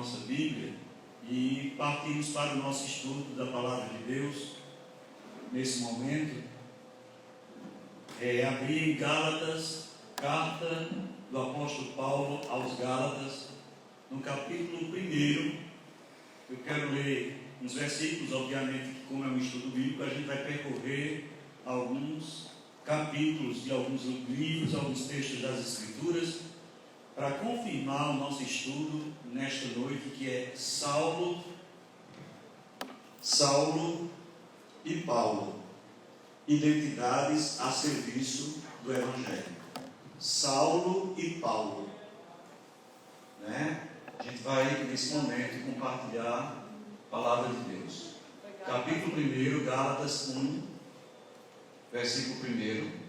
nossa Bíblia e partimos para o nosso estudo da Palavra de Deus. Nesse momento, abrir em Gálatas, carta do apóstolo Paulo aos Gálatas, no capítulo 1. Eu quero ler uns versículos, obviamente, que como é um estudo bíblico, a gente vai percorrer alguns capítulos de alguns livros, alguns textos das Escrituras, para confirmar o nosso estudo nesta noite, que é Saulo e Paulo, identidades a serviço do Evangelho. Saulo e Paulo, né? A gente vai nesse momento compartilhar a palavra de Deus. Capítulo 1, Gálatas 1, versículo 1.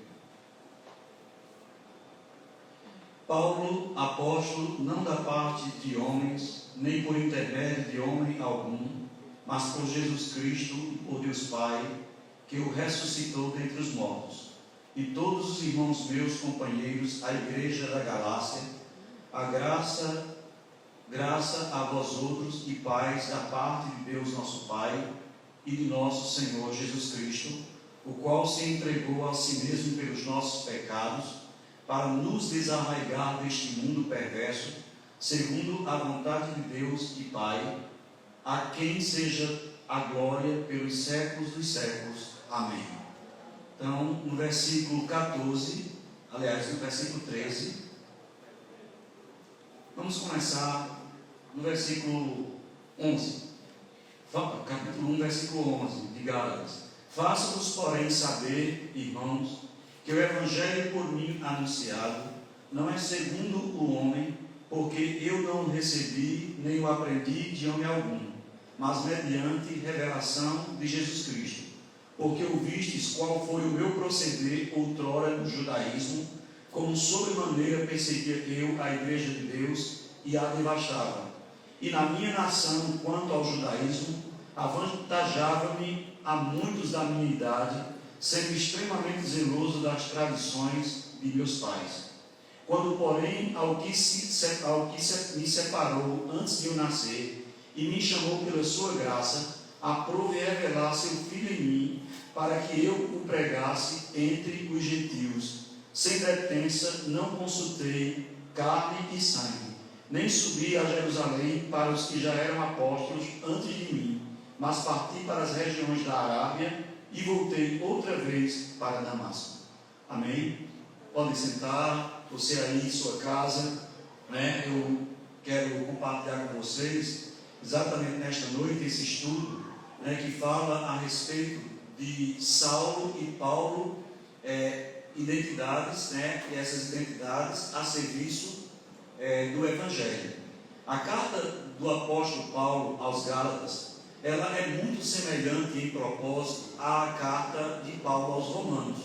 Paulo, apóstolo, não da parte de homens, nem por intermédio de homem algum, mas por Jesus Cristo e por Deus Pai, que o ressuscitou dentre os mortos, e todos os irmãos meus companheiros, a igreja da Galácia, a graça a vós outros e paz da parte de Deus nosso Pai e de nosso Senhor Jesus Cristo, o qual se entregou a si mesmo pelos nossos pecados, para nos desarraigar deste mundo perverso, segundo a vontade de Deus e Pai, a quem seja a glória pelos séculos dos séculos. Amém. Então, no versículo 14, aliás, no versículo 13, vamos começar no versículo 11, capítulo 1, versículo 11, de Gálatas. Faça-vos, porém, saber, irmãos, que o Evangelho por mim anunciado não é segundo o homem, porque eu não o recebi, nem o aprendi de homem algum, mas mediante revelação de Jesus Cristo. Porque ouvistes qual foi o meu proceder outrora no judaísmo, como sobremaneira perseguia eu a igreja de Deus e a devastava. E na minha nação, quanto ao judaísmo, avantajava-me a muitos da minha idade, sendo extremamente zeloso das tradições de meus pais. Quando, porém, ao que me separou antes de eu nascer, e me chamou pela sua graça, aprove revelar seu Filho em mim, para que eu o pregasse entre os gentios. Sem pretensa, não consultei carne e sangue, nem subi a Jerusalém para os que já eram apóstolos antes de mim, mas parti para as regiões da Arábia, e voltei outra vez para Damasco. Amém? Podem sentar, você aí em sua casa, né? Eu quero compartilhar com vocês, exatamente nesta noite, esse estudo, né, que fala a respeito de Saulo e Paulo, identidades, né? E essas identidades a serviço do Evangelho. A carta do apóstolo Paulo aos Gálatas, ela é muito semelhante em propósito à carta de Paulo aos Romanos,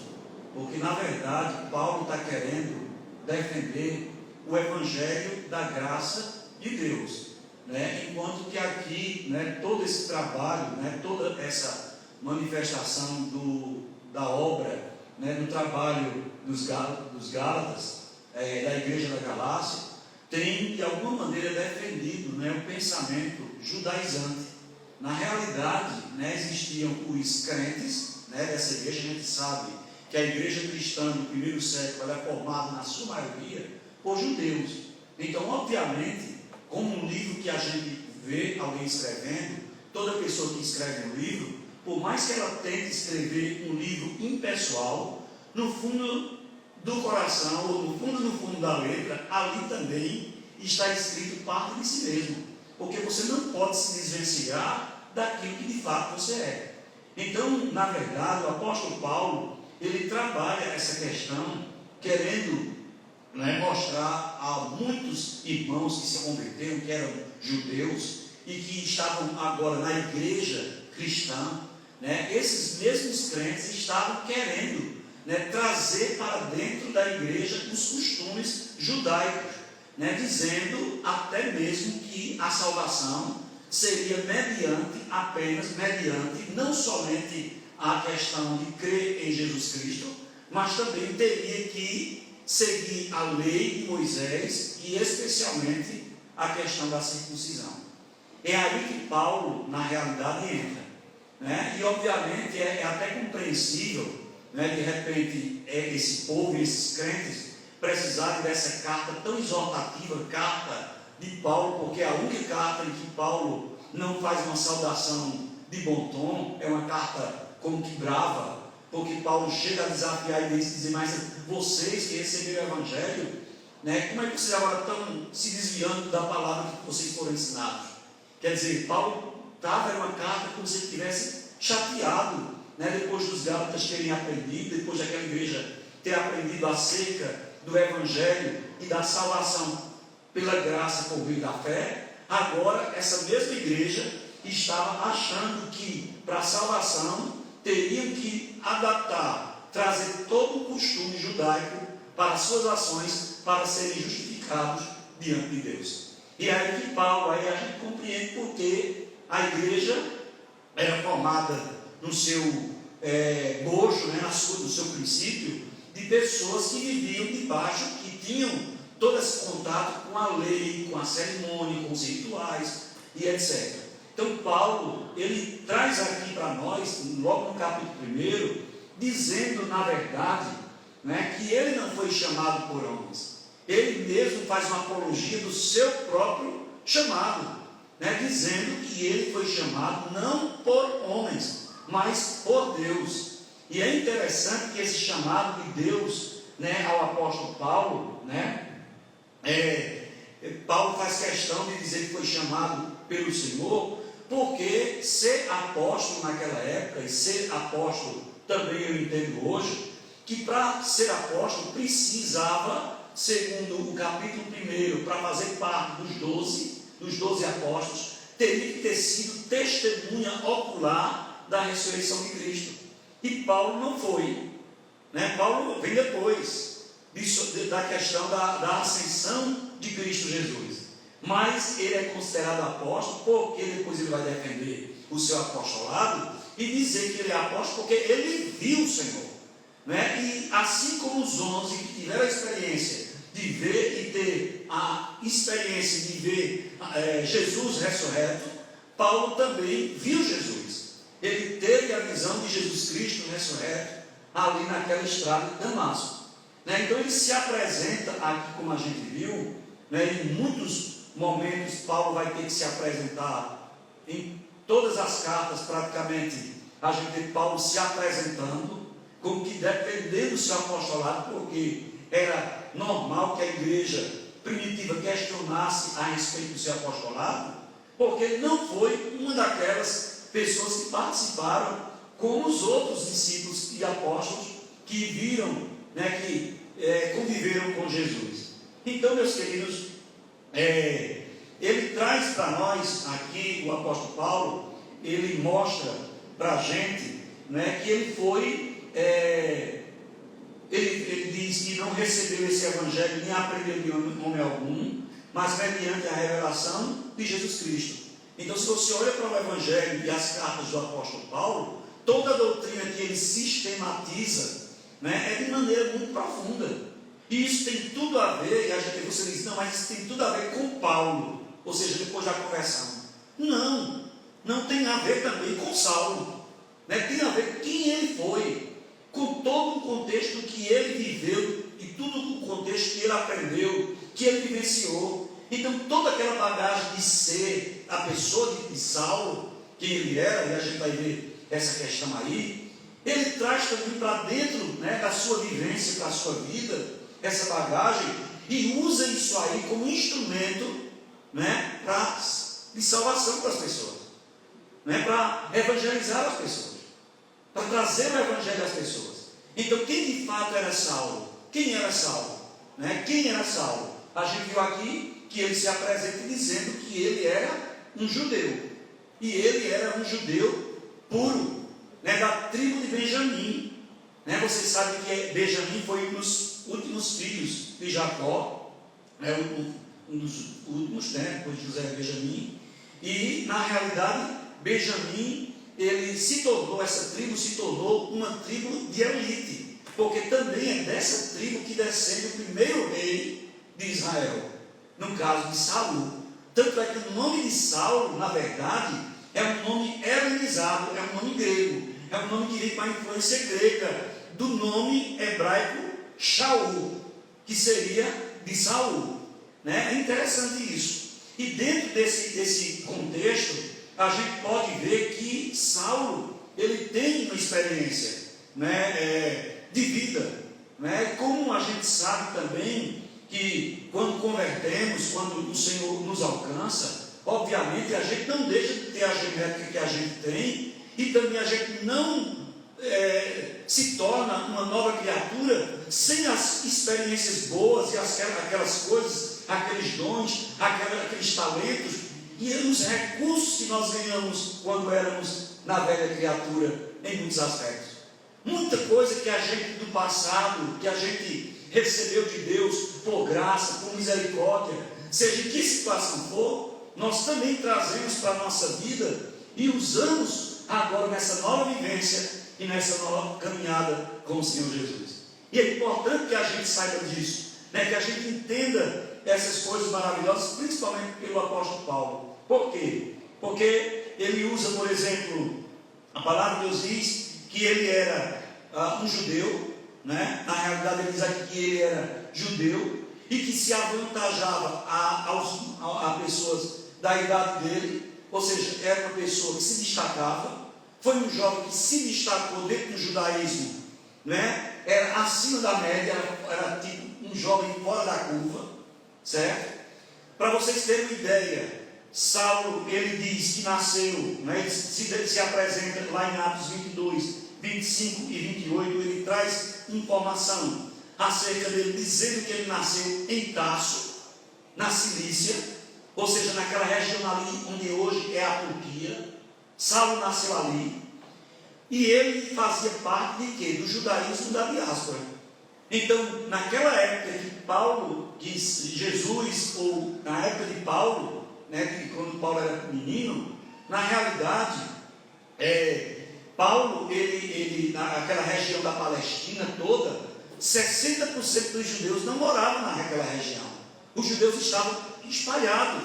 porque na verdade Paulo está querendo defender o Evangelho da graça de Deus, né? Enquanto que aqui, né, todo esse trabalho, né, toda essa manifestação da obra, né, do trabalho dos Gálatas, da igreja da Galácia, tem de alguma maneira defendido, né, o pensamento judaizante. Na realidade, né, existiam os crentes, né, dessa igreja. A gente sabe que a igreja cristã do primeiro século é formada, na sua maioria, por judeus. Então, obviamente, como um livro que a gente vê alguém escrevendo, toda pessoa que escreve um livro, por mais que ela tente escrever um livro impessoal, no fundo do coração, ou no fundo da letra, ali também está escrito parte de si mesmo. Porque você não pode se desvencilhar daquilo que de fato você é. Então, na verdade, o apóstolo Paulo, ele trabalha essa questão, querendo, né, mostrar a muitos irmãos que se converteram, que eram judeus, e que estavam agora na igreja cristã, né, esses mesmos crentes estavam querendo, né, trazer para dentro da igreja os costumes judaicos, né, dizendo até mesmo que a salvação seria apenas mediante, não somente a questão de crer em Jesus Cristo, mas também teria que seguir a lei de Moisés e especialmente a questão da circuncisão. É aí que Paulo, na realidade, entra, né? E obviamente é até compreensível, né, de repente esse povo e esses crentes precisarem dessa carta tão exortativa, carta de Paulo, porque é a única carta em que Paulo não faz uma saudação de bom tom, é uma carta como que brava, porque Paulo chega a desafiar a igreja e dizer, mas vocês que receberam o Evangelho, né, como é que vocês agora estão se desviando da palavra que vocês foram ensinados? Quer dizer, Paulo estava em uma carta como se ele estivesse chateado, né, depois dos Gálatas terem aprendido, depois daquela igreja ter aprendido acerca do Evangelho e da salvação pela graça por meio da fé. Agora essa mesma igreja estava achando que para a salvação teriam que adaptar, trazer todo o costume judaico para as suas ações, para serem justificados diante de Deus. E aí que Paulo, aí a gente compreende porque a igreja era formada no seu bojo, né, no seu princípio, de pessoas que viviam debaixo, que tinham todo esse contato com a lei, com a cerimônia, com os rituais e etc. Então Paulo, ele traz aqui para nós, logo no capítulo 1, dizendo na verdade, né, que ele não foi chamado por homens. Ele mesmo faz uma apologia do seu próprio chamado, né, dizendo que ele foi chamado não por homens, mas por Deus. E é interessante que esse chamado de Deus, né, ao apóstolo Paulo, né, Paulo faz questão de dizer que foi chamado pelo Senhor, porque ser apóstolo naquela época, e ser apóstolo também eu entendo hoje, que para ser apóstolo precisava, segundo o capítulo 1, para fazer parte dos 12 apóstolos, teria que ter sido testemunha ocular da ressurreição de Cristo. E Paulo não foi, né? Paulo vem depois da questão da ascensão de Cristo Jesus, mas ele é considerado apóstolo porque depois ele vai defender o seu apostolado e dizer que ele é apóstolo porque ele viu o Senhor, né? E assim como os 11 que tiveram a experiência de ver e ter a experiência de ver Jesus ressurreto, Paulo também viu Jesus. Ele teve a visão de Jesus Cristo ressurreto ali naquela estrada de Damasco, né? Então ele se apresenta aqui, como a gente viu, né? Em muitos momentos Paulo vai ter que se apresentar, em todas as cartas praticamente a gente vê Paulo se apresentando como que defendendo o seu apostolado, porque era normal que a igreja primitiva questionasse a respeito do seu apostolado, porque ele não foi uma daquelas pessoas que participaram com os outros discípulos e apóstolos que viram, né, que conviveram com Jesus. Então, meus queridos, ele traz para nós aqui, o apóstolo Paulo, ele mostra para a gente, né, que ele foi, ele diz que não recebeu esse evangelho nem aprendeu de homem algum, mas mediante a revelação de Jesus Cristo. Então, se você olha para o Evangelho e as cartas do apóstolo Paulo, toda a doutrina que ele sistematiza, né, é de maneira muito profunda. E isso tem tudo a ver, e você diz, não, mas isso tem tudo a ver com Paulo, ou seja, depois da conversão. Não tem a ver também com Saulo, né? Tem a ver com quem ele foi, com todo o contexto que ele viveu, e tudo o contexto que ele aprendeu, que ele vivenciou. Então, toda aquela bagagem de ser a pessoa de Saulo, quem ele era, e a gente vai ver essa questão aí, ele traz também para dentro, né, da sua vivência, para a sua vida, essa bagagem, e usa isso aí como instrumento, né, de salvação para as pessoas, né, para evangelizar as pessoas, para trazer o evangelho às pessoas. Então, quem de fato era Saulo? Quem era Saulo? Né? Quem era Saulo? A gente viu aqui que ele se apresenta dizendo que ele era um judeu, e ele era um judeu puro, né, da tribo de Benjamim, né? Você sabe que Benjamim foi um dos últimos filhos de Jacó, né, um dos últimos, né, depois de José Benjamim, e na realidade Benjamim, essa tribo se tornou uma tribo de elite, porque também é dessa tribo que descende o primeiro rei de Israel, no caso de Saul. Tanto é que o nome de Saulo, na verdade, é um nome helenizado, é um nome grego, é um nome que vem com a influência grega do nome hebraico Shaul, que seria de Saul, né? É interessante isso. E dentro desse contexto, a gente pode ver que Saulo, ele tem uma experiência, né, de vida, né? Como a gente sabe também que quando convertemos, quando o Senhor nos alcança, obviamente a gente não deixa de ter a genética que a gente tem, e também a gente não se torna uma nova criatura sem as experiências boas e aquelas coisas, aqueles dons, aqueles talentos e os recursos que nós ganhamos quando éramos na velha criatura, em muitos aspectos. Muita coisa que a gente do passado, que a gente recebeu de Deus por graça, por misericórdia, seja em que situação for, nós também trazemos para a nossa vida e usamos agora nessa nova vivência e nessa nova caminhada com o Senhor Jesus. E é importante que a gente saiba disso, né? Que a gente entenda essas coisas maravilhosas, principalmente pelo apóstolo Paulo. Por quê? Porque ele usa, por exemplo, a palavra de Deus diz que ele era um judeu, né? Na realidade ele diz aqui que ele era judeu e que se avantajava a pessoas da idade dele, ou seja, era uma pessoa que se destacava. Foi um jovem que se destacou dentro do judaísmo, né? Era acima da média, era tipo um jovem fora da curva, certo? Para vocês terem uma ideia, Saulo, ele diz que nasceu, né? Ele se apresenta lá em Atos 22, 25 e 28, ele traz informação acerca dele, dizendo que ele nasceu em Tarso, na Cilícia, ou seja, naquela região ali onde hoje é a Turquia. Saulo nasceu ali, e ele fazia parte de quê? Do judaísmo da diáspora. Então, naquela época que Jesus, ou na época de Paulo, né, que quando Paulo era menino, na realidade, Paulo, ele naquela região da Palestina toda, 60% dos judeus não moravam naquela região. Os judeus estavam espalhados,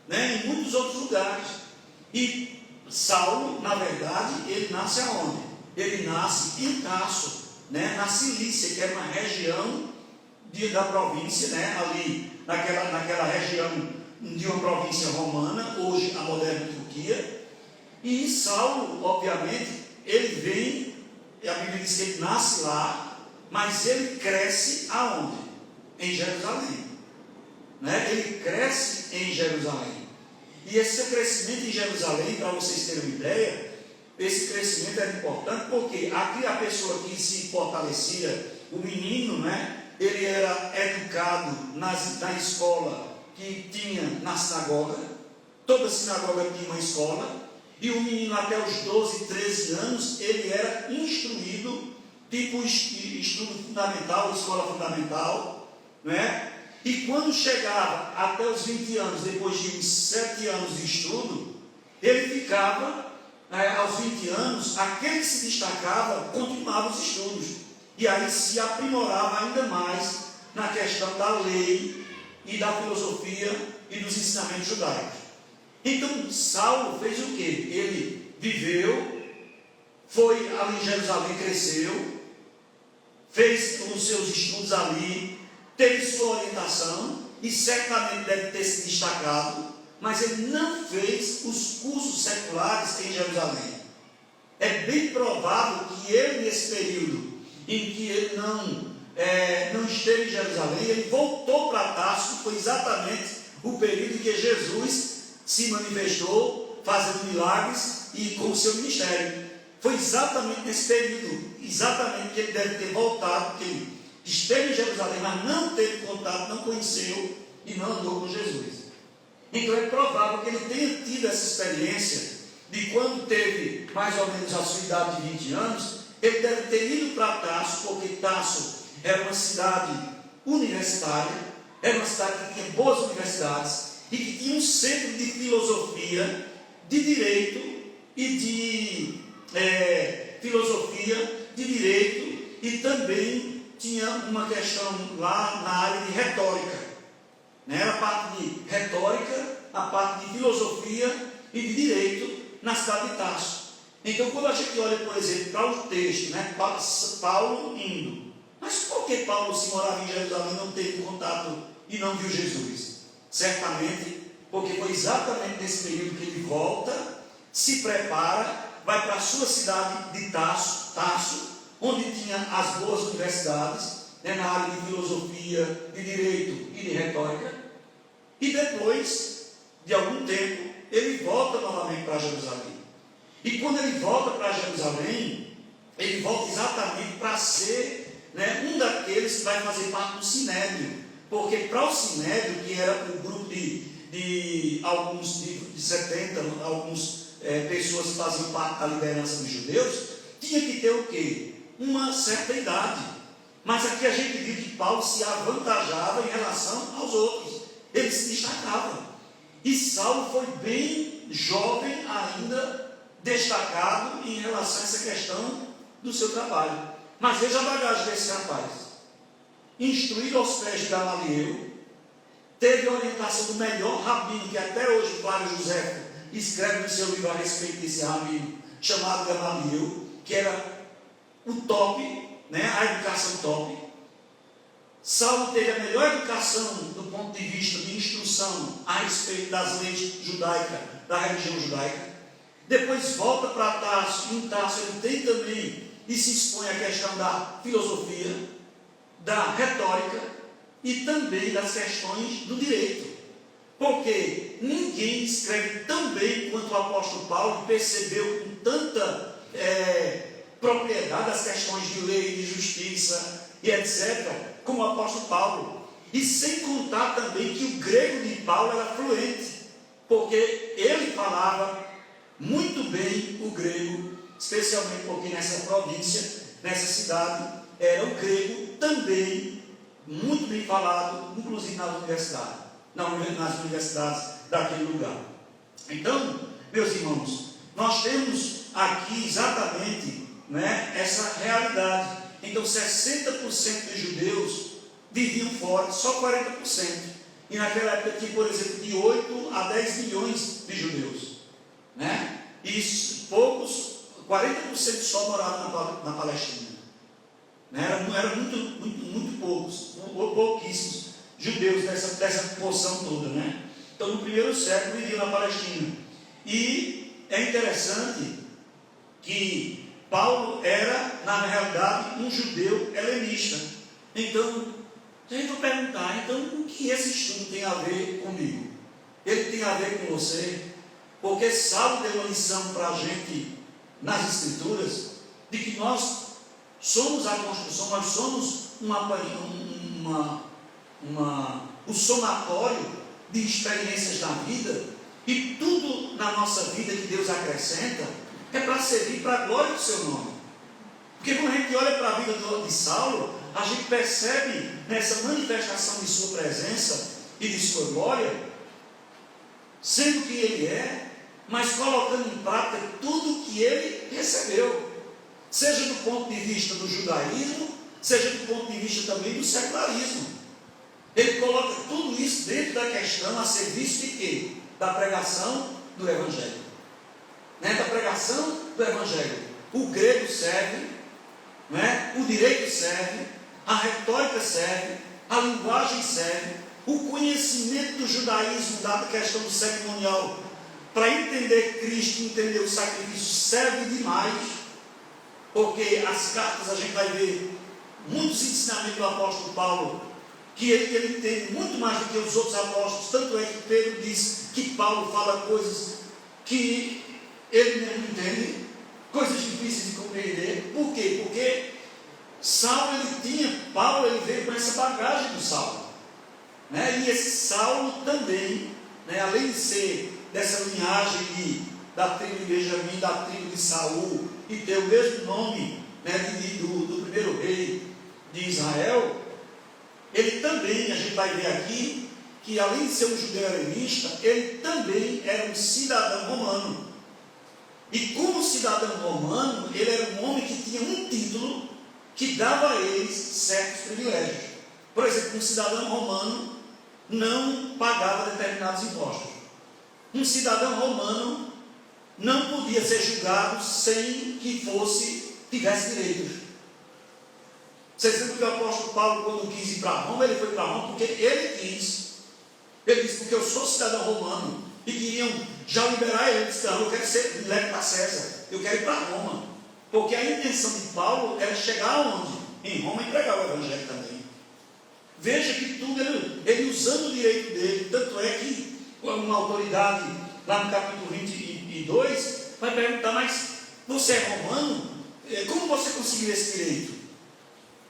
né, em muitos outros lugares. E Saulo, na verdade, ele nasce aonde? Ele nasce em Tarso, né, na Cilícia, que era uma região da província, né, ali naquela região de uma província romana, hoje a moderna Turquia. E Saulo, obviamente, ele vem, a Bíblia diz que ele nasce lá, mas ele cresce aonde? Em Jerusalém, né? Ele cresce em Jerusalém. E esse seu crescimento em Jerusalém, para vocês terem uma ideia, esse crescimento era importante porque a pessoa que se fortalecia, o menino, né, ele era educado na escola que tinha na sinagoga. Toda sinagoga tinha uma escola, e o menino até os 12, 13 anos, ele era instruído, tipo estudo fundamental, escola fundamental, né? E quando chegava até os 20 anos, depois de uns 7 anos de estudo, ele ficava, aos 20 anos, aquele que se destacava, continuava os estudos. E aí se aprimorava ainda mais na questão da lei e da filosofia e dos ensinamentos judaicos. Então, Saulo fez o quê? Ele viveu, foi ali em Jerusalém, cresceu, fez os seus estudos ali, teve sua orientação e certamente deve ter se destacado, mas ele não fez os cursos seculares em Jerusalém. É bem provável que ele, nesse período em que ele não esteve em Jerusalém, ele voltou para Tarso, que foi exatamente o período em que Jesus se manifestou, fazendo milagres e com o seu ministério. Foi exatamente nesse período, exatamente que ele deve ter voltado, porque ele esteve em Jerusalém, mas não teve contato, não conheceu e não andou com Jesus. Então é provável que ele tenha tido essa experiência de quando teve mais ou menos a sua idade de 20 anos, ele deve ter ido para Tarso, porque Tarso era uma cidade universitária, era uma cidade que tinha boas universidades e que tinha um centro de filosofia, de direito e de direito, e também tinha uma questão lá na área de retórica, né? Era a parte de retórica a parte de filosofia e de direito na cidade de Tarso. Então, quando a gente olha, por exemplo, para o texto, né, Paulo indo, mas por que Paulo, se morava em Jerusalém, não teve contato e não viu Jesus? Certamente porque foi exatamente nesse período que ele volta, se prepara, vai para a sua cidade de Tarso, onde tinha as boas universidades, né, na área de filosofia, de direito e de retórica, e depois de algum tempo ele volta novamente para Jerusalém. E quando ele volta para Jerusalém, ele volta exatamente para ser, né, um daqueles que vai fazer parte do Sinédrio, porque para o Sinédrio, que era o grupo de alguns de 70, algumas pessoas que faziam parte da liderança dos judeus, tinha que ter o quê? Uma certa idade. Mas aqui a gente viu que Paulo se avantajava em relação aos outros, ele se destacava. E Saulo foi bem jovem ainda, destacado em relação a essa questão do seu trabalho. Mas veja a bagagem desse rapaz: instruído aos pés de Gamaliel, teve a orientação do melhor rabino, que até hoje Flávio José escreve no seu livro a respeito desse rabino, chamado Gamaliel, que era o top, né, a educação top. Saulo teve a melhor educação do ponto de vista de instrução a respeito das leis judaicas, da religião judaica. Depois volta para Tarso, e em Tarso ele tem também e se expõe à questão da filosofia, da retórica e também das questões do direito. Porque ninguém escreve tão bem quanto o apóstolo Paulo, percebeu com tanta propriedade as questões de lei, de justiça e etc., como o apóstolo Paulo. E sem contar também que o grego de Paulo era fluente, porque ele falava muito bem o grego, especialmente porque nessa província, nessa cidade, era o grego também muito bem falado, inclusive nas universidades daquele lugar. Então, meus irmãos, nós temos aqui exatamente, né, essa realidade. Então, 60% dos judeus viviam fora, só 40%. E naquela época tinha, por exemplo, de 8 a 10 milhões de judeus, né? E poucos, 40% só moravam na Palestina, né? Eram muito poucos, pouquíssimos judeus dessa porção toda, né? Então, no primeiro século viviam na Palestina. E é interessante que Paulo era, na realidade, um judeu helenista. Então, a gente vai perguntar, então, o que esse estudo tem a ver comigo? Ele tem a ver com você? Porque Saulo deu uma lição para a gente nas Escrituras, de que nós somos a construção, nós somos um somatório de experiências da vida, e tudo na nossa vida que Deus acrescenta é para servir para a glória do seu nome. Porque quando a gente olha para a vida de Saulo, a gente percebe nessa manifestação de sua presença e de sua glória, sendo que ele é, mas colocando em prática tudo que ele recebeu, seja do ponto de vista do judaísmo, seja do ponto de vista também do secularismo. Ele coloca tudo isso dentro da questão a serviço de quê? Da pregação do Evangelho. Né? Da pregação do Evangelho. O grego serve, né? O direito serve, a retórica serve, a linguagem serve, o conhecimento do judaísmo, da questão do cerimonial, para entender Cristo, entender o sacrifício, serve demais, porque as cartas a gente vai ver muitos ensinamentos do apóstolo Paulo, que ele entende muito mais do que os outros apóstolos. Tanto é que Pedro diz que Paulo fala coisas que ele mesmo entende, coisas difíceis de compreender. Por quê? Porque Paulo ele veio com essa bagagem do Saulo, né? E esse Saulo também, né, além de ser dessa linhagem da tribo de Benjamim, da tribo de Saul, e ter o mesmo nome, né, do primeiro rei de Israel, ele também, a gente vai ver aqui, que além de ser um judeu helenista, ele também era um cidadão romano. E como cidadão romano, ele era um homem que tinha um título que dava a eles certos privilégios. Por exemplo, um cidadão romano não pagava determinados impostos. Um cidadão romano não podia ser julgado sem que tivesse direitos. Vocês lembram que o apóstolo Paulo, quando quis ir para Roma, ele foi para Roma porque ele quis. Ele disse, porque eu sou cidadão romano, e queriam já liberar ele. Ele disse, não, eu quero ser leve para César, eu quero ir para Roma. Porque a intenção de Paulo era chegar aonde? Em Roma e pregar o evangelho também. Veja que tudo ele usando o direito dele. Tanto é que uma autoridade, lá no capítulo 22, vai perguntar, mas você é romano? Como você conseguiu esse direito?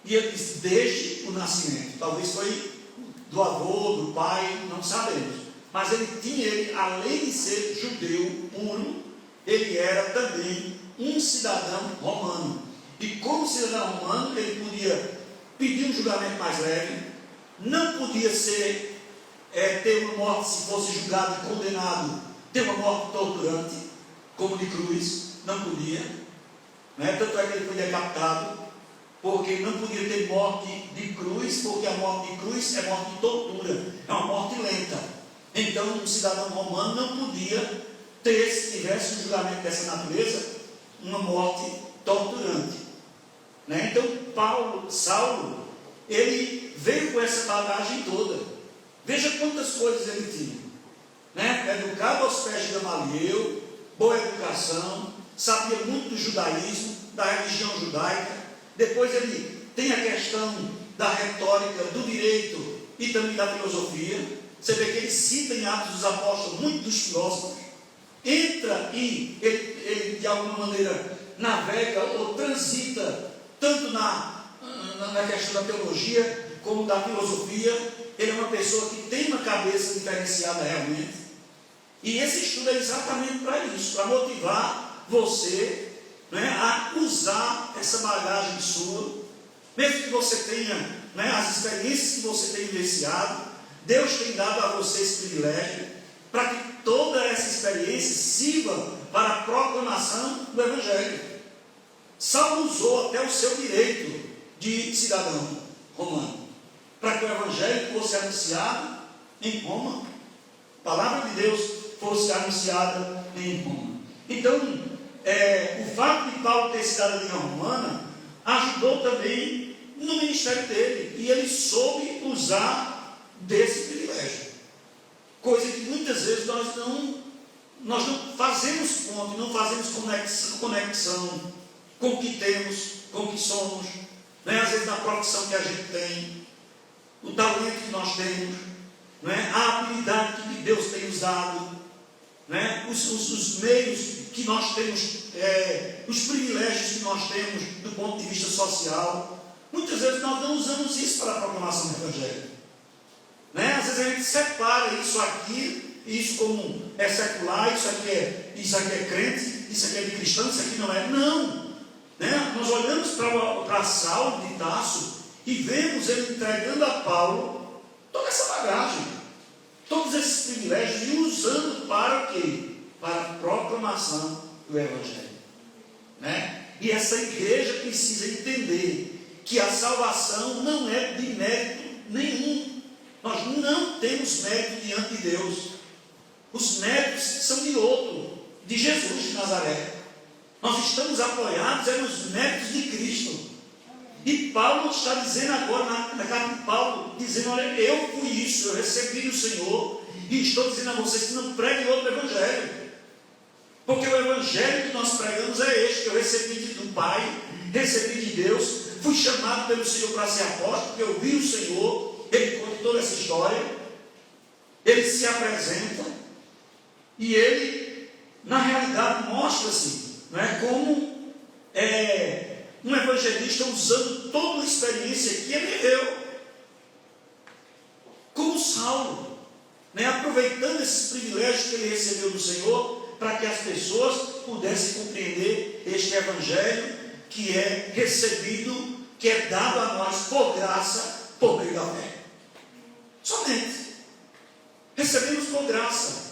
E ele disse, desde o nascimento. Talvez foi do avô, do pai, não sabemos. Mas ele, além de ser judeu puro, ele era também um cidadão romano. E como cidadão romano, ele podia pedir um julgamento mais leve, não podia ter uma morte, se fosse julgado e condenado, ter uma morte torturante, como de cruz, não podia. Né? Tanto é que ele foi decapitado, porque não podia ter morte de cruz, porque a morte de cruz é morte de tortura, é uma morte lenta. Então, um cidadão romano não podia ter, se tivesse um julgamento dessa natureza, uma morte torturante. Né? Então, Saulo, ele veio com essa bagagem toda. Veja quantas coisas ele tinha. Né? Educado aos pés de Gamaliel, boa educação, sabia muito do judaísmo, da religião judaica. Depois ele tem a questão da retórica, do direito e também da filosofia. Você vê que ele cita em Atos dos Apóstolos muito dos filósofos. Entra e ele de alguma maneira navega ou transita tanto na questão da teologia como da filosofia. Ele é uma pessoa que tem uma cabeça diferenciada realmente. E esse estudo é exatamente para isso, para motivar você, né, a usar essa bagagem sua, mesmo que você tenha, né, as experiências que você tem vivenciado. Deus tem dado a você esse privilégio para que toda essa experiência sirva para a proclamação do evangelho. Saulo usou até o seu direito de cidadão romano para que o evangelho fosse anunciado em Roma, a palavra de Deus fosse anunciada em Roma. Então, o fato de Paulo ter cidadania romana ajudou também no ministério dele, e ele soube usar desse privilégio, coisa que muitas vezes nós não fazemos ponto, não fazemos conexão com o que temos, com o que somos, né? Às vezes na profissão que a gente tem, o talento que nós temos, né? A habilidade que Deus tem nos dado, né? Os meios que nós temos, os privilégios que nós temos do ponto de vista social. Muitas vezes nós não usamos isso para a proclamação do evangelho. Né? Às vezes a gente separa isso aqui, isso como é secular, isso aqui é crente, isso aqui é de cristão, isso aqui não é. Não! Né? Nós olhamos para Saulo de Tarso e vemos ele entregando a Paulo toda essa bagagem, todos esses privilégios, e usando para o quê? Para a proclamação do evangelho. Né? E essa igreja precisa entender que a salvação não é de mérito nenhum. Nós não temos mérito diante de Deus. Os méritos são de outro, de Jesus de Nazaré. Nós estamos apoiados nos méritos de Cristo. E Paulo está dizendo agora, na carta de Paulo, dizendo, olha, eu fui isso, eu recebi do Senhor, e estou dizendo a vocês que não preguem outro evangelho. Porque o evangelho que nós pregamos é este, que eu recebi do Pai, recebi de Deus, fui chamado pelo Senhor para ser apóstolo, porque eu vi o Senhor. Ele conta toda essa história, ele se apresenta, e ele, na realidade, mostra-se, né, como um evangelista usando toda a experiência que ele viveu, como Saulo, né, aproveitando esses privilégios que ele recebeu do Senhor, para que as pessoas pudessem compreender este evangelho que é recebido, que é dado a nós por graça, por meio da fé. Somente. Recebemos por graça.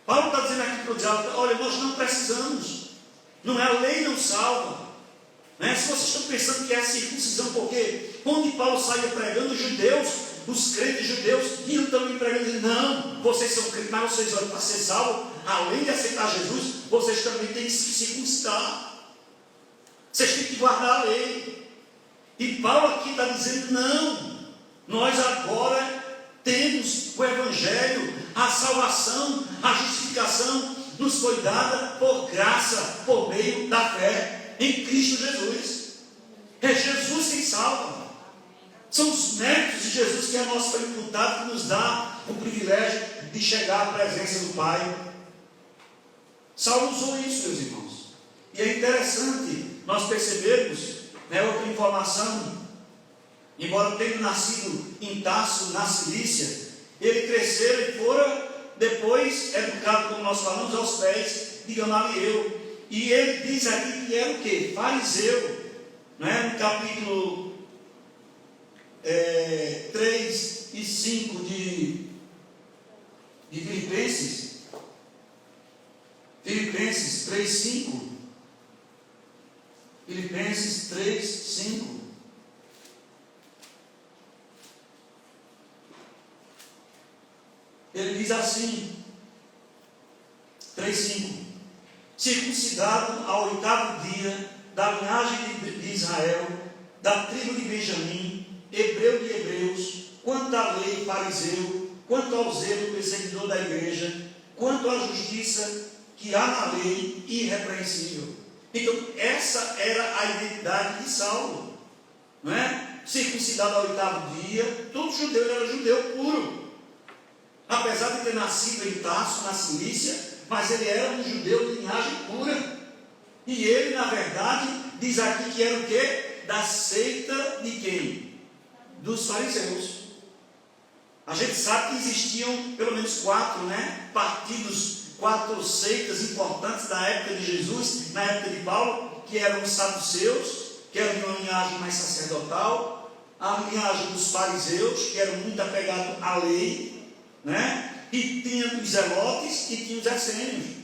Paulo está dizendo aqui para o diabo, olha, nós não precisamos. Não é, a lei não salva. Né? Se vocês estão pensando que é a circuncisão, porque onde Paulo saía pregando, os judeus os crentes judeus iam também pregando, dizendo, não, vocês são crentes, mas vocês, para ser salvos, além de aceitar Jesus, vocês também têm que se circuncidar. Vocês têm que guardar a lei. E Paulo aqui está dizendo, não, nós agora temos o Evangelho, a salvação, a justificação nos foi dada por graça, por meio da fé em Cristo Jesus. É Jesus quem salva. São os méritos de Jesus que é nosso imputado, que nos dá o privilégio de chegar à presença do Pai. Saulo usou isso, meus irmãos. E é interessante nós percebermos, outra informação, embora tendo nascido em Tarso, na Cilícia, ele cresceu e fora depois educado, como nós falamos, aos pés de Gamaliel. E ele diz aqui que era o quê? Fariseu. No capítulo 3 e 5 de Filipenses. Filipenses 3, 5. Filipenses 3, 5. Ele diz assim, 3, 5. Circuncidado ao 8º dia, da linhagem de Israel, da tribo de Benjamim, hebreu de hebreus, quanto à lei, fariseu, quanto ao zelo, perseguidor da igreja, quanto à justiça que há na lei, irrepreensível. Então, essa era a identidade de Saulo, não é? Circuncidado ao 8º dia, todo judeu era judeu puro, apesar de ter nascido em Tarso, na Cilícia, mas ele era um judeu de linhagem pura. E ele, na verdade, diz aqui que era o quê? Da seita de quem? Dos fariseus. A gente sabe que existiam pelo menos 4 partidos, 4 seitas importantes na época de Jesus, na época de Paulo, que eram os saduceus, que eram de uma linhagem mais sacerdotal, a linhagem dos fariseus, que eram muito apegados à lei, e tinha os zelotes e tinha os essênios.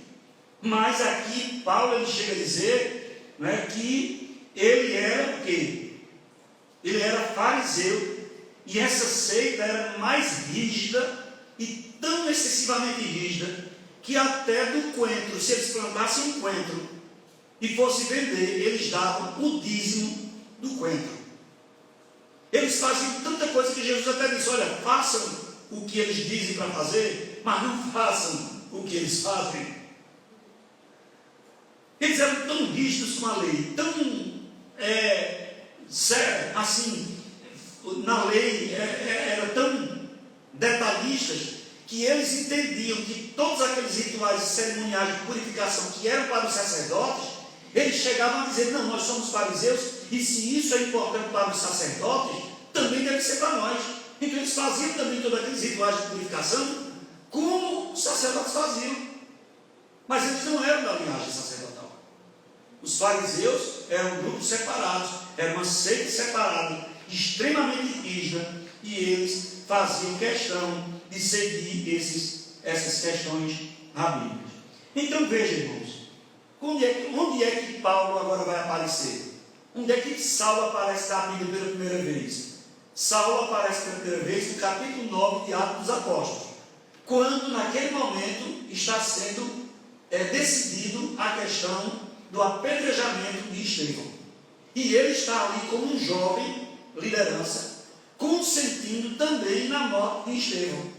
Mas aqui Paulo ele chega a dizer que ele era o quê? Ele era fariseu, e essa seita era mais rígida e tão excessivamente rígida que até do coentro, se eles plantassem um coentro e fossem vender, eles davam o dízimo do coentro. Eles faziam tanta coisa que Jesus até disse, olha, façam o que eles dizem para fazer, mas não façam o que eles fazem. Eles eram tão rígidos com a lei, tão assim, na lei, eram tão detalhistas, que eles entendiam que todos aqueles rituais cerimoniais de purificação que eram para os sacerdotes, eles chegavam a dizer, não, nós somos fariseus, e se isso é importante para os sacerdotes, também deve ser para nós. Então eles faziam também todos aqueles rituais de purificação, como os sacerdotes faziam. Mas eles não eram da linhagem sacerdotal. Os fariseus eram um grupo separado, era uma seita separada, extremamente rígida, e eles faziam questão de seguir essas questões rabínicas. Então veja, irmãos, onde é que Paulo agora vai aparecer? Onde é que Saulo aparece na Bíblia pela primeira vez? Saulo aparece pela primeira vez no capítulo 9 de Atos dos Apóstolos, quando naquele momento está sendo decidido a questão do apedrejamento de Estevão. E ele está ali como um jovem liderança, consentindo também na morte de Estevão,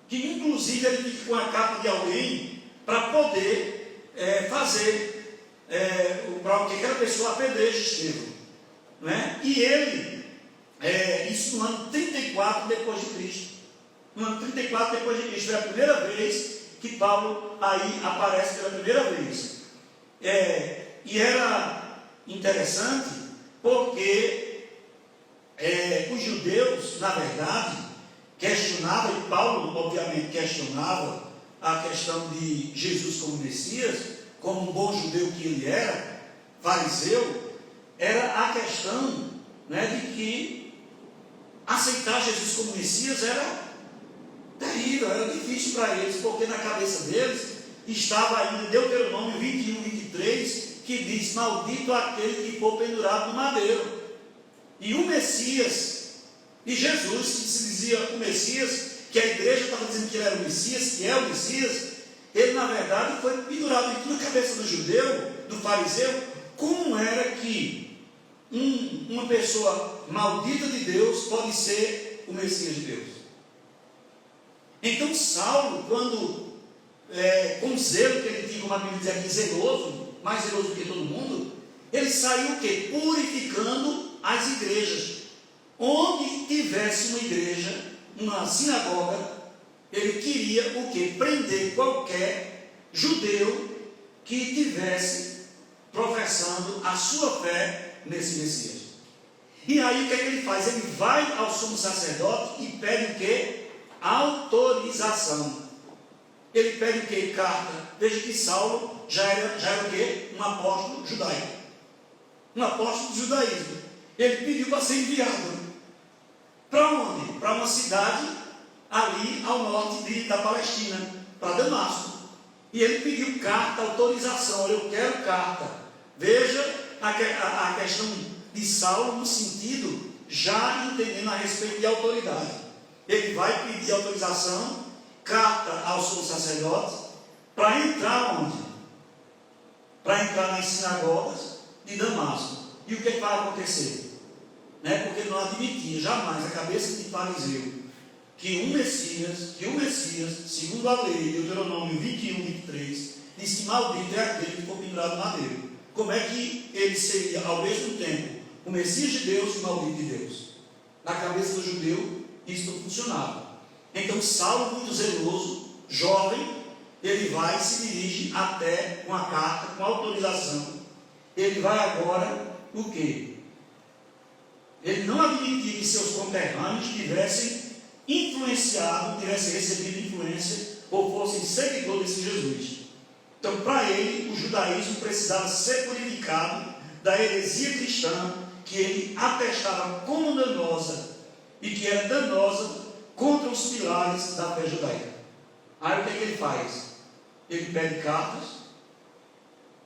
que inclusive ele fica com a capa de alguém para poder fazer para que aquela pessoa apedreje Estevão, e ele isso no ano 34 depois de Cristo. No ano 34 depois de Cristo foi a primeira vez que Paulo aí aparece pela primeira vez. E era interessante porque os judeus, na verdade, questionavam, e Paulo obviamente questionava a questão de Jesus como Messias, como um bom judeu que ele era, fariseu, era a questão de que aceitar Jesus como Messias era terrível, era difícil para eles, porque na cabeça deles estava ainda Deuteronômio 21, 23, que diz, maldito aquele que for pendurado no madeiro. E o Messias, E Jesus, que se dizia o Messias, que a igreja estava dizendo que ele era o Messias, que é o Messias, ele na verdade foi pendurado na cabeça do judeu, do fariseu, como era que uma pessoa maldita de Deus pode ser o Messias de Deus. Então Saulo, quando, com o zelo que ele tinha, como a Bíblia diz aqui, zeloso, mais zeloso do que todo mundo, ele saiu o quê? Purificando as igrejas. Onde tivesse uma igreja, uma sinagoga, ele queria o quê? Prender qualquer judeu que tivesse professando a sua fé nesse Messias. E aí o que é que ele faz? Ele vai ao sumo sacerdote e pede o quê? Autorização. Ele pede o quê? Carta. Veja que Saulo já era o quê? Um apóstolo judaico. Um apóstolo do judaísmo. Ele pediu para ser enviado. Para onde? Para uma cidade ali ao norte da Palestina, para Damasco. E ele pediu carta, autorização. Eu quero carta. Veja a questão de Saulo no sentido, já entendendo a respeito de autoridade. Ele vai pedir autorização, carta ao sumo sacerdote, para entrar onde? Para entrar nas sinagogas de Damasco. E o que vai acontecer? Porque ele não admitia jamais a cabeça de fariseu que o Messias, segundo a lei, Deuteronômio 21, 23, diz que maldito é aquele que for pendurado no madeiro. Como é que ele seria, ao mesmo tempo, o Messias de Deus e o maldito de Deus? Na cabeça do judeu, isso não funcionava. Então, Saulo, muito zeloso, jovem, ele vai e se dirige até com a carta, com a autorização. Ele vai agora, o quê? Ele não admitia que seus conterrâneos tivessem influenciado, tivessem recebido influência ou fossem seguidores desse Jesus. Então, para ele, o judaísmo precisava ser purificado da heresia cristã que ele atestava como danosa e que era danosa contra os pilares da fé judaica. Aí o que ele faz? Ele pede cartas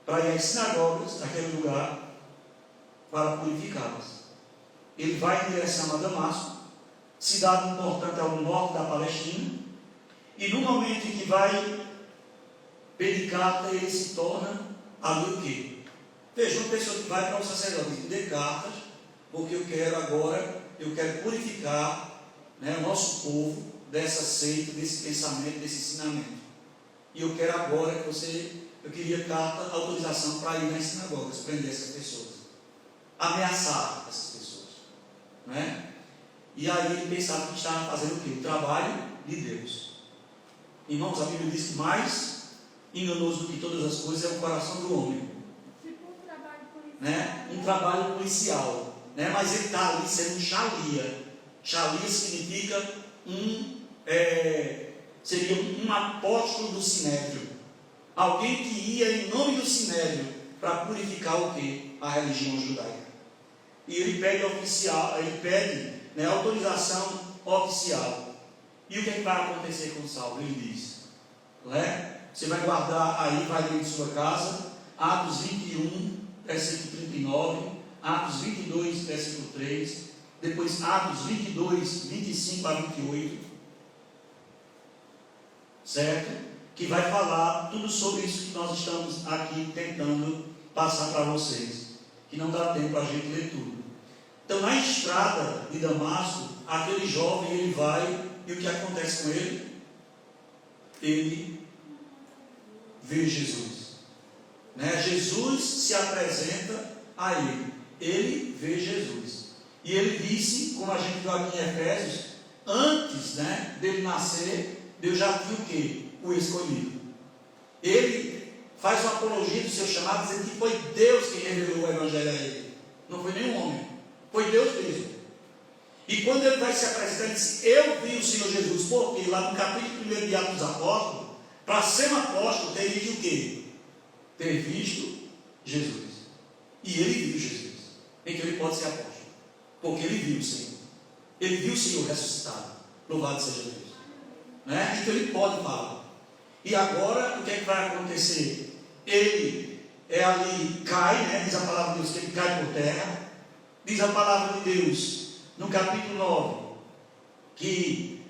para ir às sinagogas daquele lugar para purificá-las. Ele vai em direção a Damasco, cidade importante ao norte da Palestina, e no momento em que vai pedir carta, ele se torna ali o quê? Veja, uma pessoa que vai para o sacerdote e dê cartas, porque eu quero purificar o nosso povo dessa seita, desse pensamento, desse ensinamento. E eu quero agora eu queria carta, autorização para ir nas sinagogas, prender essas pessoas, ameaçar essas pessoas. Não é? E aí ele pensava que estava fazendo o quê? O trabalho de Deus. Irmãos, a Bíblia diz que mais enganoso do que todas as coisas é o coração do homem. Tipo um trabalho policial. Um trabalho policial. Mas ele está ali sendo um xalia. Xalia significa seria um apóstolo do sinédrio. Alguém que ia em nome do sinédrio para purificar o quê? A religião judaica. E ele pede autorização oficial. E o que vai acontecer com Saulo? Ele diz, você vai guardar aí, vai ler em sua casa, Atos 21, versículo 39, Atos 22, versículo 3, depois Atos 22, 25 a 28, certo? Que vai falar tudo sobre isso que nós estamos aqui tentando passar para vocês, que não dá tempo para a gente ler tudo. Então, na estrada de Damasco, aquele jovem, ele vai, e o que acontece com ele? Ele vê Jesus. Jesus se apresenta a ele vê Jesus. E ele disse, como a gente viu aqui em Efésios, antes dele nascer, Deus já tinha o quê? O escolhido. Ele faz uma apologia do seu chamado, dizendo que foi Deus quem revelou o Evangelho a ele. Não foi nenhum homem. Foi Deus mesmo. E quando ele vai se apresentar, ele disse, eu vi o Senhor Jesus, porque lá no capítulo 1 de Atos dos Apóstolos, para ser um apóstolo, teria que o quê? Ter visto Jesus. E ele viu Jesus. Então ele pode ser apóstolo. Porque ele viu o Senhor. Ele viu o Senhor ressuscitado. Louvado seja Deus. Então ele pode falar. E agora, o que é que vai acontecer? Ele ali cai, diz a palavra de Deus que ele cai por terra. Diz a palavra de Deus, no capítulo 9, que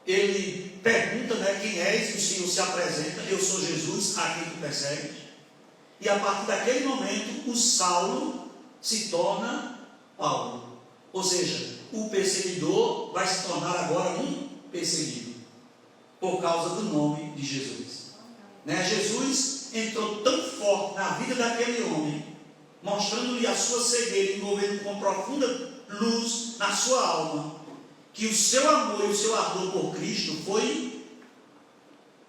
ele pergunta, né, quem és, e o Senhor se apresenta, eu sou Jesus, a quem tu persegues. E a partir daquele momento, o Saulo se torna Paulo. Ou seja, o perseguidor vai se tornar agora um perseguido, por causa do nome de Jesus. Né? Jesus entrou tão forte na vida daquele homem, mostrando-lhe a sua cegueira, envolvendo com profunda luz na sua alma, que o seu amor e o seu ardor por Cristo foi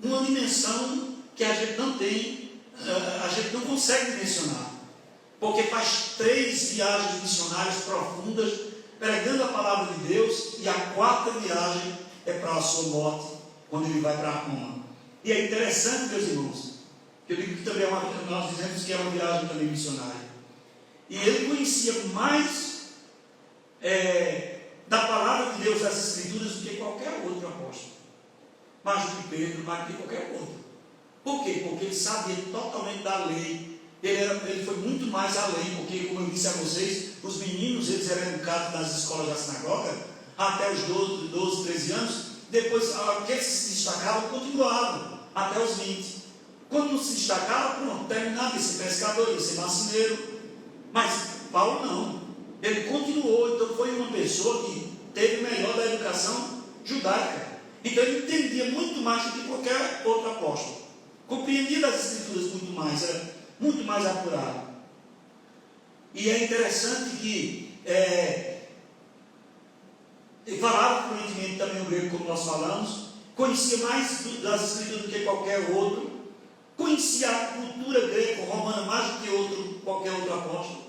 uma dimensão que a gente não tem, a gente não consegue dimensionar, porque faz 3 viagens missionárias profundas, pregando a palavra de Deus, e a 4ª viagem é para a sua morte, quando ele vai para Roma. E é interessante, meus irmãos, que eu digo que também nós dizemos que é uma viagem também missionária, e ele conhecia mais da palavra de Deus, das Escrituras, do que qualquer outro apóstolo, mais do que Pedro, mais do que qualquer outro. Por quê? Porque ele sabia totalmente da lei. Ele foi muito mais além, porque, como eu disse a vocês, os meninos, eles eram educados nas escolas da sinagoga até os 12, 13 anos. Depois, aqueles que se destacavam continuavam até os 20. Quando não se destacava, pronto, terminava, ia ser pescador, ia ser marceneiro. Mas Paulo não, ele continuou. Então foi uma pessoa que teve o melhor da educação judaica. Então ele entendia muito mais do que qualquer outro apóstolo, compreendia das Escrituras muito mais, era muito mais apurado. E é interessante que ele falava fluentemente também o grego, como nós falamos, conhecia mais das Escrituras do que qualquer outro, conhecia a cultura greco-romana mais do que qualquer outro apóstolo.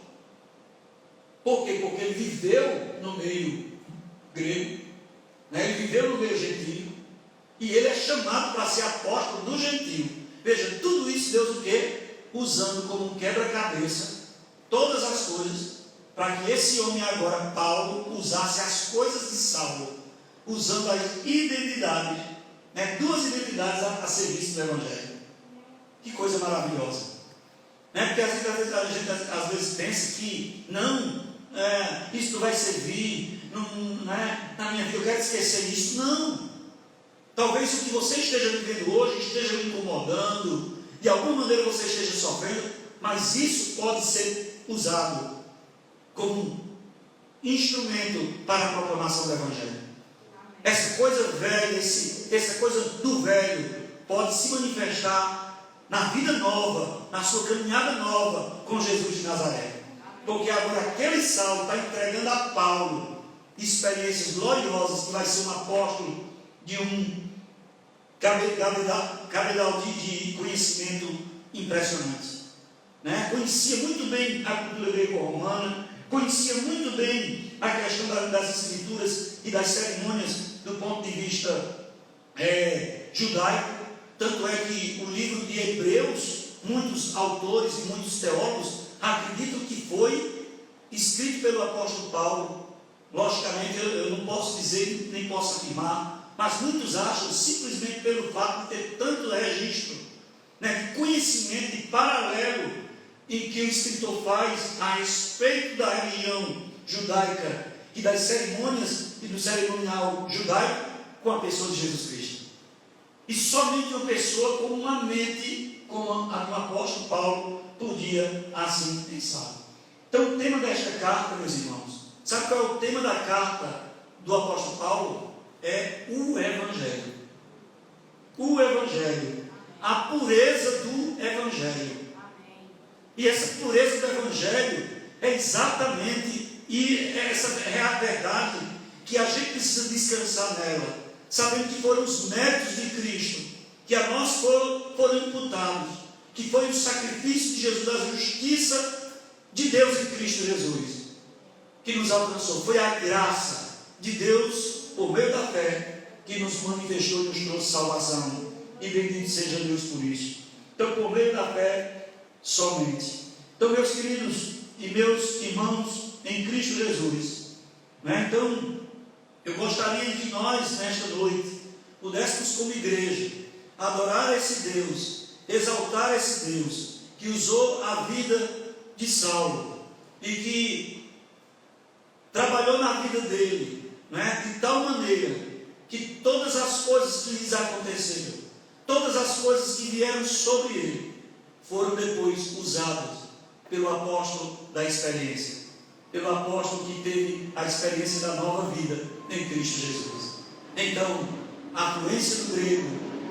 Por quê? Porque ele viveu no meio grego, né? Ele viveu no meio gentio, e ele é chamado para ser apóstolo do gentio. Veja, tudo isso Deus o quê? Usando como um quebra-cabeça todas as coisas, para que esse homem agora, Paulo, usasse as coisas de Saulo, usando as identidades, né? 2 identidades a serviço do Evangelho. Que coisa maravilhosa, né? Porque a gente às vezes pensa que não, isso não vai servir, não, né? Na minha vida eu quero esquecer isso. Não, talvez o que você esteja vivendo hoje esteja lhe incomodando, de alguma maneira você esteja sofrendo, mas isso pode ser usado como instrumento para a proclamação do Evangelho. Essa coisa velha, essa coisa do velho pode se manifestar na vida nova, na sua caminhada nova com Jesus de Nazaré. Porque agora aquele Saulo está entregando a Paulo experiências gloriosas, que vai ser um apóstolo de um cabedal de conhecimento impressionante, né? Conhecia muito bem a cultura greco-romana, conhecia muito bem a questão das Escrituras e das cerimônias do ponto de vista judaico. Tanto é que o livro de Hebreus, muitos autores e muitos teólogos acreditam que foi escrito pelo apóstolo Paulo. Logicamente eu não posso dizer, nem posso afirmar, mas muitos acham, simplesmente pelo fato de ter tanto registro, né, de conhecimento, de paralelo em que o escritor faz a respeito da religião judaica e das cerimônias e do cerimonial judaico com a pessoa de Jesus Cristo. E somente uma pessoa com uma mente como a do apóstolo Paulo podia assim pensar. Então o tema desta carta, meus irmãos, sabe qual é o tema da carta do apóstolo Paulo? É o Evangelho. O Evangelho. A pureza do Evangelho. E essa pureza do Evangelho é exatamente, e essa é a verdade que a gente precisa descansar nela, sabendo que foram os méritos de Cristo que a nós foram imputados, que foi o sacrifício de Jesus, a justiça de Deus em Cristo Jesus, que nos alcançou. Foi a graça de Deus, por meio da fé, que nos manifestou e nos trouxe salvação, e bendito seja Deus por isso. Então, por meio da fé somente. Então, meus queridos e meus irmãos em Cristo Jesus, né? Então, eu gostaria que nós, nesta noite, pudéssemos como igreja adorar esse Deus, exaltar esse Deus que usou a vida de Saulo e que trabalhou na vida dele não é? De tal maneira que todas as coisas que lhes aconteceram, todas as coisas que vieram sobre ele, foram depois usadas pelo apóstolo da experiência, pelo apóstolo que teve a experiência da nova vida em Cristo Jesus. Então, a fluência do grego,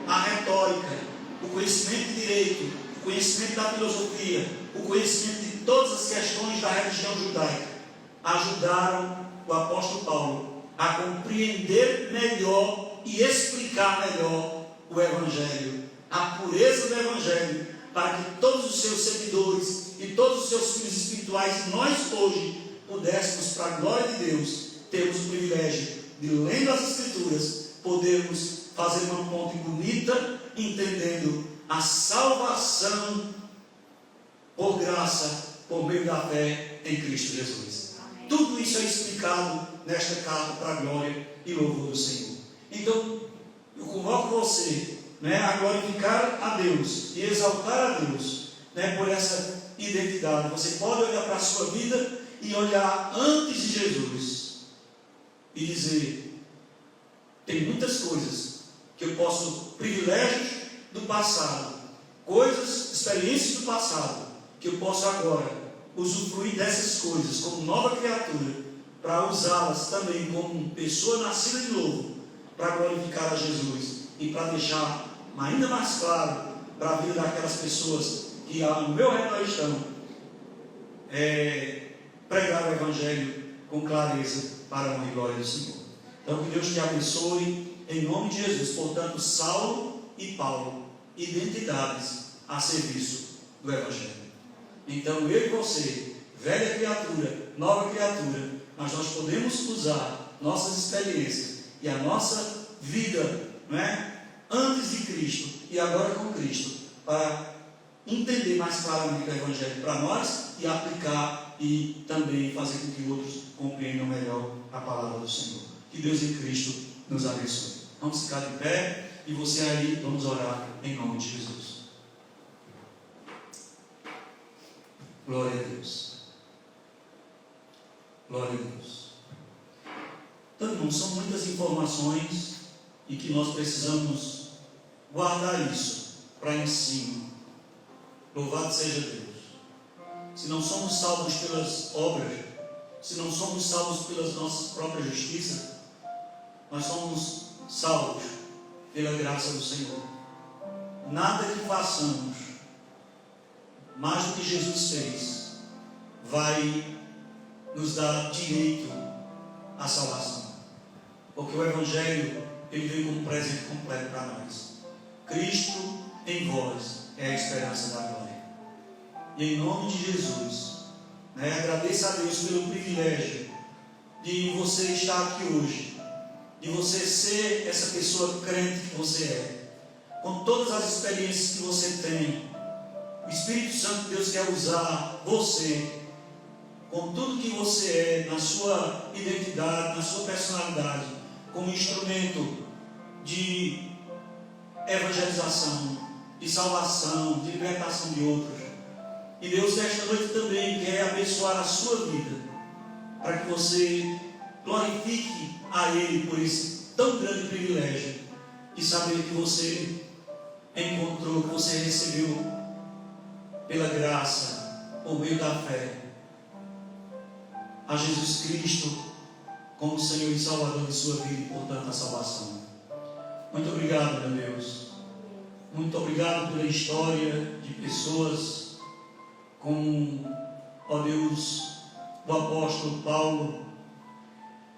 a retórica, o conhecimento de direito, o conhecimento da filosofia, o conhecimento de todas as questões da religião judaica, ajudaram o apóstolo Paulo a compreender melhor e explicar melhor o Evangelho, a pureza do Evangelho, para que todos os seus seguidores e todos os seus filhos espirituais, nós hoje pudéssemos, para a glória de Deus, termos o privilégio de, lendo as Escrituras, podermos fazer uma ponte bonita, entendendo a salvação por graça, por meio da fé em Cristo Jesus. Amém. Tudo isso é explicado nesta carta para a glória e louvor do Senhor. Então, eu convoco você, né, a glorificar a Deus e exaltar a Deus, né, por essa identidade. Você pode olhar para a sua vida e olhar antes de Jesus e dizer: tem muitas coisas que eu posso, privilégios do passado, coisas, experiências do passado, que eu posso agora usufruir dessas coisas como nova criatura, para usá-las também como pessoa nascida de novo, para glorificar a Jesus e para deixar ainda mais claro para a vida daquelas pessoas que ao meu redor estão, pregar o Evangelho com clareza para a honra e glória do Senhor. Então, que Deus te abençoe em nome de Jesus. Portanto, Saulo e Paulo, identidades a serviço do Evangelho. Então, eu e você, velha criatura, nova criatura, mas nós podemos usar nossas experiências e a nossa vida, não é, antes de Cristo e agora com Cristo, para entender mais claramente o Evangelho para nós e aplicar e também fazer com que outros compreendam melhor a palavra do Senhor. Que Deus em Cristo nos abençoe. Vamos ficar de pé e você aí, vamos orar em nome de Jesus. Glória a Deus. Glória a Deus. Então, irmãos, são muitas informações e que nós precisamos guardar isso para ensino. Louvado seja Deus. Se não somos salvos pelas obras, se não somos salvos pelas nossas próprias justiças, nós somos salvos pela graça do Senhor. Nada que façamos mais do que Jesus fez vai nos dar direito à salvação, porque o Evangelho ele veio como um presente completo para nós. Cristo em vós é a esperança da glória. E em nome de Jesus, agradeça a Deus pelo privilégio de você estar aqui hoje, de você ser essa pessoa crente que você é, com todas as experiências que você tem. O Espírito Santo de Deus quer usar você, com tudo que você é, na sua identidade, na sua personalidade, como instrumento de evangelização, de salvação, de libertação de outros. E Deus nesta noite também quer abençoar a sua vida, para que você glorifique a Ele por esse tão grande privilégio de saber que você encontrou, que você recebeu pela graça, por meio da fé, a Jesus Cristo como Senhor e Salvador de sua vida e, portanto, a salvação. Muito obrigado, meu Deus. Muito obrigado pela história de pessoas como, ó Deus, o apóstolo Paulo.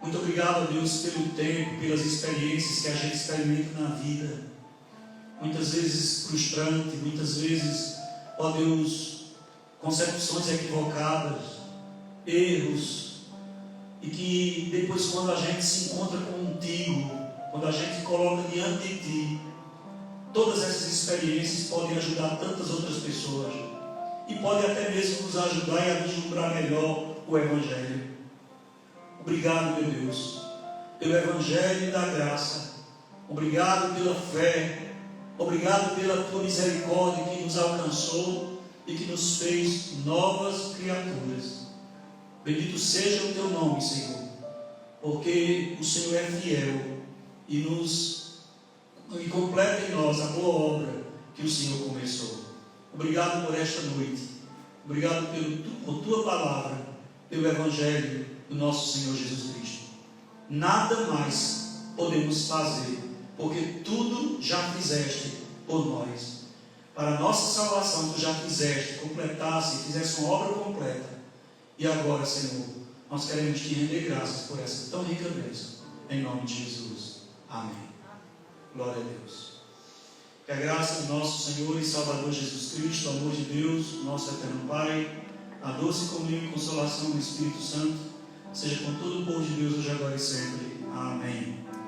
Muito obrigado, Deus, pelo tempo, pelas experiências que a gente experimenta na vida. Muitas vezes frustrante, muitas vezes, ó Deus, concepções equivocadas, erros, e que depois, quando a gente se encontra contigo, quando a gente coloca diante de Ti, todas essas experiências podem ajudar tantas outras pessoas, e podem até mesmo nos ajudar a vislumbrar melhor o Evangelho. Obrigado, meu Deus, pelo Evangelho da graça. Obrigado pela fé. Obrigado pela Tua misericórdia que nos alcançou e que nos fez novas criaturas. Bendito seja o Teu nome, Senhor, porque o Senhor é fiel e completa em nós a boa obra que o Senhor começou. Obrigado por esta noite. Obrigado por tua palavra, pelo Evangelho do nosso Senhor Jesus Cristo. Nada mais podemos fazer, porque tudo já fizeste por nós. Para a nossa salvação, tu já fizeste, completasse, fizeste uma obra completa. E agora, Senhor, nós queremos te render graças por essa tão rica bênção. Em nome de Jesus. Amém. Glória a Deus. Que a graça do nosso Senhor e Salvador Jesus Cristo, o amor de Deus, nosso eterno Pai, a doce comunhão e consolação do Espírito Santo, seja com todo o povo de Deus hoje, agora e sempre. Amém.